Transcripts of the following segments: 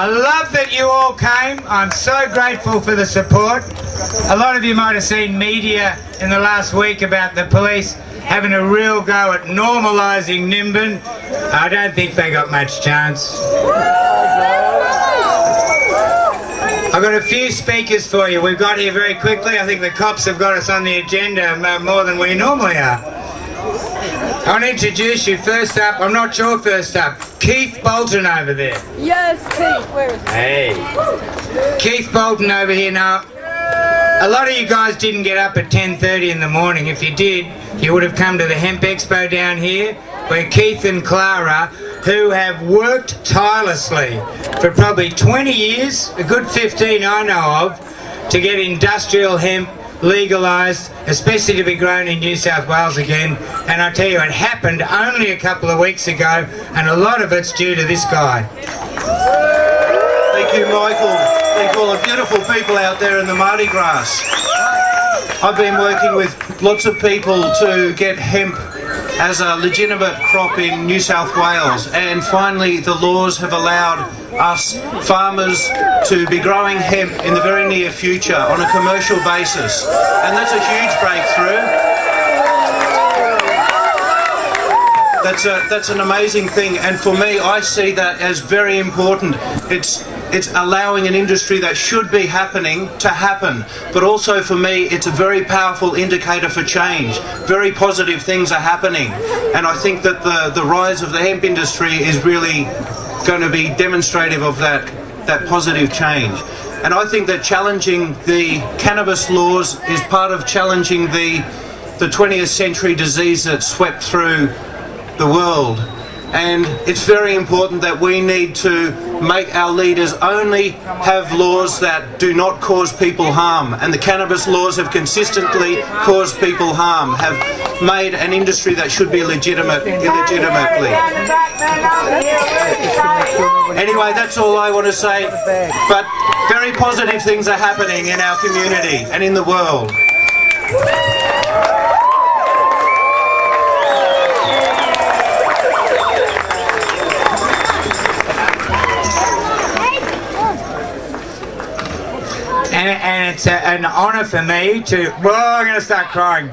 I love that you all came. I'm so grateful for the support. A lot of you might have seen media in the last week about the police having a real go at normalising Nimbin. I don't think they got much chance. I've got a few speakers for you. We've got here very quickly. I think the cops have got us on the agenda more than we normally are. I want to introduce you first up, I'm not sure first up, Keith Bolton over there. Yes, Keith, where is he? Hey. Keith Bolton over here now. A lot of you guys didn't get up at 10:30 in the morning. If you did, you would have come to the Hemp Expo down here, where Keith and Clara, who have worked tirelessly for probably 20 years, a good 15 I know of, to get industrial hemp legalised, especially to be grown in New South Wales again. And I tell you, it happened only a couple of weeks ago, and a lot of it's due to this guy. Thank you, Michael. Thank all the beautiful people out there in the MardiGrass. I've been working with lots of people to get hemp as a legitimate crop in New South Wales, and finally the laws have allowed us farmers to be growing hemp in the very near future on a commercial basis, and that's a huge breakthrough. That's an amazing thing, and for me, I see that as very important. It's allowing an industry that should be happening to happen, but also for me, it's a very powerful indicator for change. Very positive things are happening, and I think that the rise of the hemp industry is really going to be demonstrative of that positive change. And I think that challenging the cannabis laws is part of challenging the 20th century disease that swept through the world. And it's very important that we need to make our leaders only have laws that do not cause people harm. And the cannabis laws have consistently caused people harm, have made an industry that should be legitimate illegitimately. Anyway, that's all I want to say. But very positive things are happening in our community and in the world. And it's an honour for me to, well, I'm going to start crying,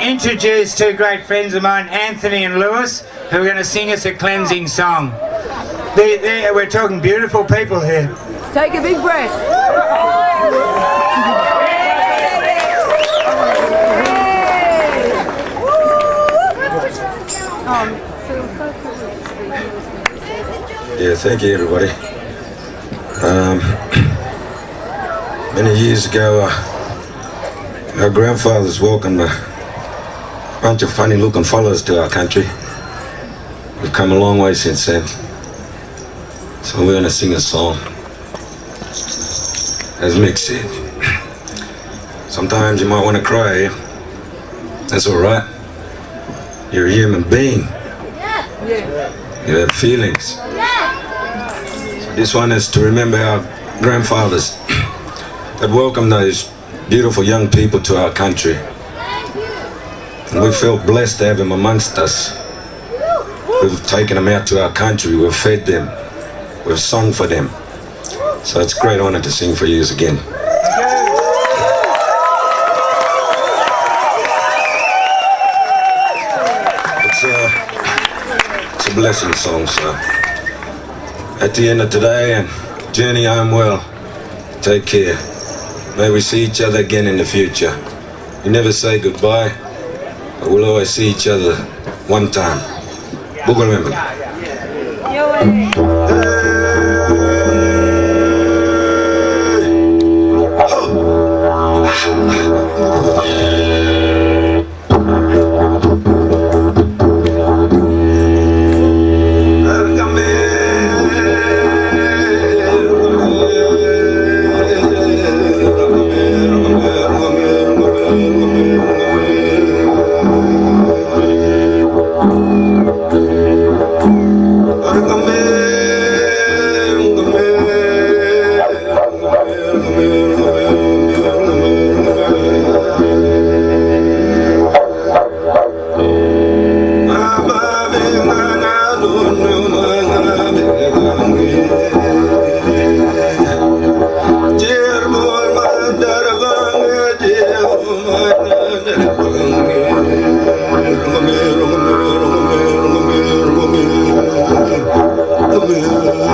introduce two great friends of mine, Anthony and Lewis, who are going to sing us a cleansing song. We're talking beautiful people here. Take a big breath. Yeah, thank you, everybody. Many years ago, our grandfathers welcomed a bunch of funny-looking fellas to our country. We've come a long way since then. So we're going to sing a song. As Mick said, sometimes you might want to cry. That's all right. You're a human being. You have feelings. So this one is to remember our grandfathers that welcomed those beautiful young people to our country. And we felt blessed to have them amongst us. We've taken them out to our country, we've fed them, we've sung for them. So it's a great honour to sing for you again. It's a blessing song, so at the end of today, and journey home well. Take care. May we see each other again in the future. We never say goodbye, but we'll always see each other one time. Bugalmember. Come Okay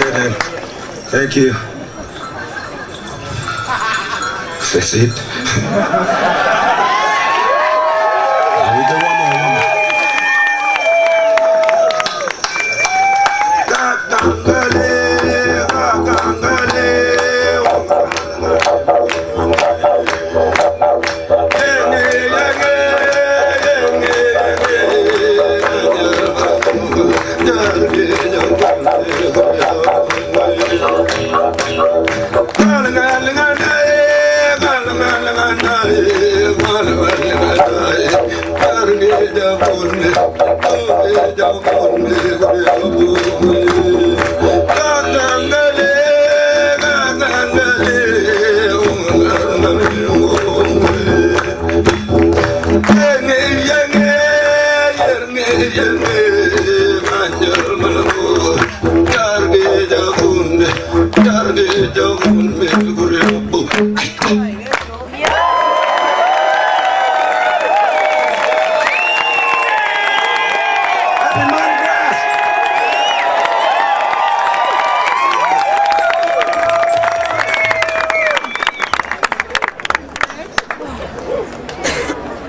then, thank you. That's it. We do one more.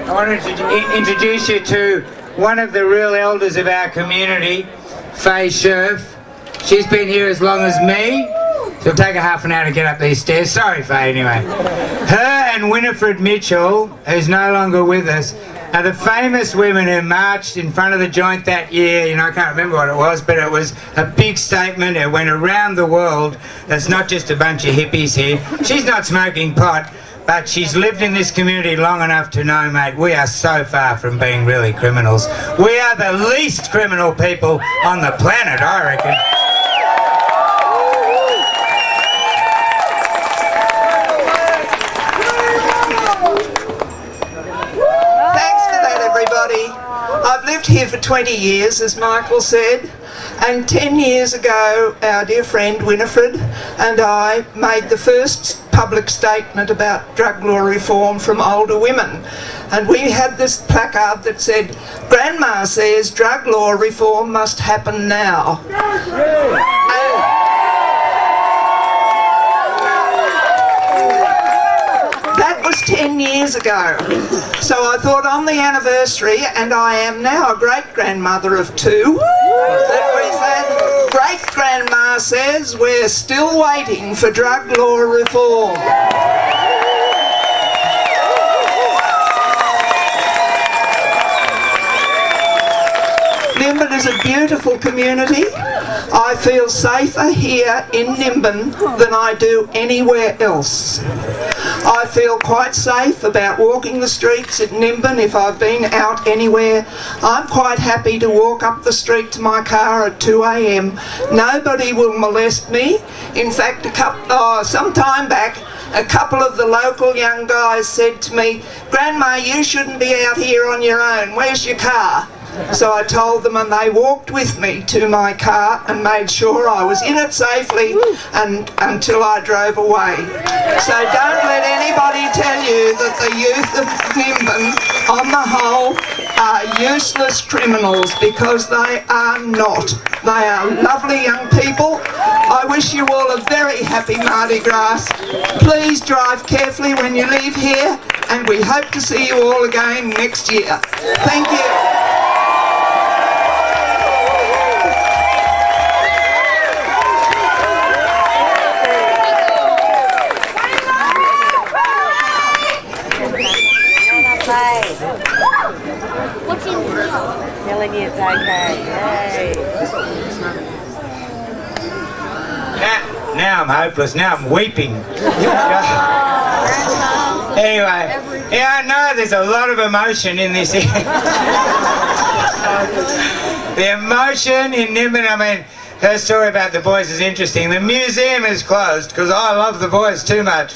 I wanted to introduce you to one of the real elders of our community, Faye Scherf. She's been here as long as me. It'll take a half an hour to get up these stairs. Sorry, Faye, anyway. Her and Winifred Mitchell, who's no longer with us, are the famous women who marched in front of the joint that year. You know, I can't remember what it was, but it was a big statement. It went around the world. It's not just a bunch of hippies here. She's not smoking pot, but she's lived in this community long enough to know, mate, we are so far from being really criminals. We are the least criminal people on the planet, I reckon. I've lived here for 20 years, as Michael said, and 10 years ago our dear friend Winifred and I made the first public statement about drug law reform from older women. And we had this placard that said, "Grandma says drug law reform must happen now." That was 10 years ago. So I thought on the anniversary, and I am now a great-grandmother of 2, that we said, great-grandma says we're still waiting for drug law reform. Nimbin is a beautiful community. I feel safer here in Nimbin than I do anywhere else. I feel quite safe about walking the streets at Nimbin if I've been out anywhere. I'm quite happy to walk up the street to my car at 2 a.m. Nobody will molest me. In fact, some time back, a couple of the local young guys said to me, "Grandma, you shouldn't be out here on your own. Where's your car?" So I told them, and they walked with me to my car and made sure I was in it safely until I drove away. So don't let anybody tell you that the youth of Nimbin, on the whole, are useless criminals, because they are not. They are lovely young people. I wish you all a very happy MardiGrass. Please drive carefully when you leave here, and we hope to see you all again next year. Thank you. Telling you it's okay. Yay. Now I'm hopeless. Now I'm weeping. Anyway, yeah, I know there's a lot of emotion in this. The emotion in Nimbin, I mean, her story about the boys is interesting. The museum is closed because I love the boys too much.